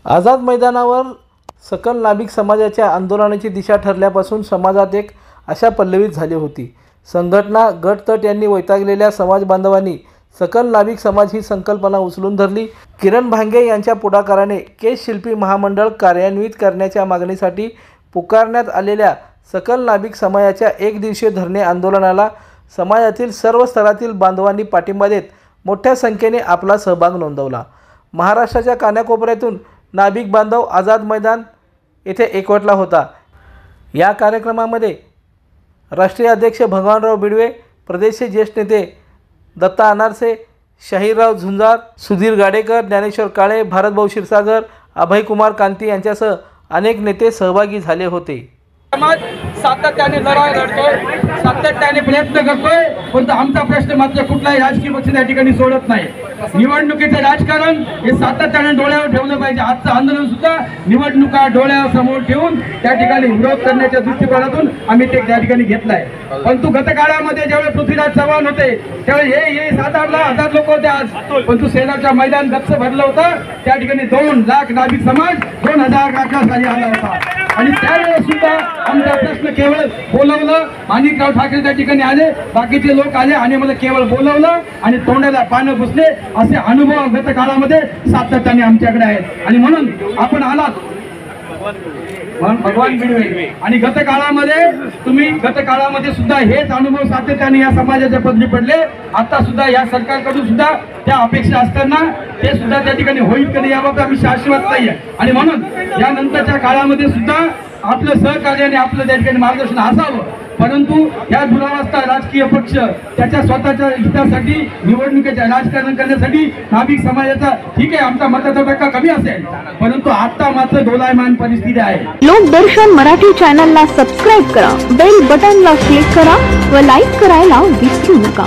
आझाद मैदानावर सकल नाभिक समाजाच्या आंदोलनाची दिशा ठरल्यापासून समाजात एक आशा पल्लवित झाली होती। संघटना गटतट यांनी वैतागलेल्या समाज बांधवांनी सकल नाभिक समाज ही संकल्पना उचलून धरली। किरण भांगे यांच्या पुढाकाराने केश शिल्पी महामंडळ कार्यान्वित करण्याच्या मागणीसाठी पुकारण्यात आलेल्या सकल नाभिक समाजाच्या एक दिवसीय धरणे आंदोलनाला समाजातील सर्व स्तरातील बांधवांनी पाठिंबा देत मोठ्या संख्येने आपला सहभाग नोंदवला। महाराष्ट्राच्या कानाकोपऱ्यातून नाभिक बांधव आझाद मैदान येथे एकवटला होता। या कार्यक्रमामध्ये राष्ट्रीय अध्यक्ष भगवानराव बिडवे, प्रदेशचे ज्येष्ठ नेते दत्ता अनारसे, शाहीरराव झुंजार, सुधीर गाडेकर, ज्ञानेश्वर काळे, भारतभाऊ क्षीरसागर, अभयकुमार कांती यांच्यासह अनेक नेते सहभागी झाले होते। समाज सातत्याने लढाई लढतोय, सातत्याने प्रयत्न करतोय, पण आमचा प्रश्न मात्र कुठलाही राजकीय पक्ष त्या ठिकाणी सोडत नाही। निवडणुकीचे राजकारण हे सातत्याने डोळ्यावर ठेवलं पाहिजे। आजचं आंदोलन सुद्धा निवडणुका डोळ्यासमोर ठेवून त्या ठिकाणी विरोध करण्याच्या दृष्टिकोनातून आम्ही ते त्या ठिकाणी घेतलाय। परंतु गतकाळामध्ये ज्यावेळेस पृथ्वीराज चव्हाण होते त्यावेळेस हे 7,000 लोक होते आज, परंतु सेनाचं मैदान गच्च भरलं होतं। त्या ठिकाणी 2 लाख नाभिक समाज 2011 साली आला होता आणि त्यावेळेस सुद्धा आमचा प्रश्न केवळ बोलवलं, माणिकराव ठाकरे त्या ठिकाणी आले, बाकीचे लोक आले आणि मला केवळ बोलवलं आणि तोंडाला पानं घुसले असे अनुभव गत काळामध्ये सातत्याने आमच्याकडे आहेत। आणि म्हणून आपण आलात भगवान बिडवे आणि गत काळामध्ये सुद्धा हेच अनुभव सातत्याने या समाजाच्या पदरी पडले। आता सुद्धा या सरकारकडून सुद्धा त्या अपेक्षा असताना ते सुद्धा त्या ठिकाणी होईल की नाही याबाबत आम्ही शाश्वत नाही आहे। आणि म्हणून यानंतरच्या काळामध्ये सुद्धा आपलं सहकार्य आणि आपलं त्या ठिकाणी मार्गदर्शन असावं, परंतु या दुरावस्था राजकीय पक्ष त्याच्या स्वतःच्या हितासाठी निवडणुकीचे राजकारण करण्यासाठी नाभिक समाजाचा ठीक आहे आमचा मताचा टक्का कमी असेल, परंतु आता मात्र दोलायमान परिस्थिती आहे। लोकदर्शन मराठी चॅनलला सबस्क्राइब करा, बेल बटनला क्लिक करा व लाईक करायला विसरू नका।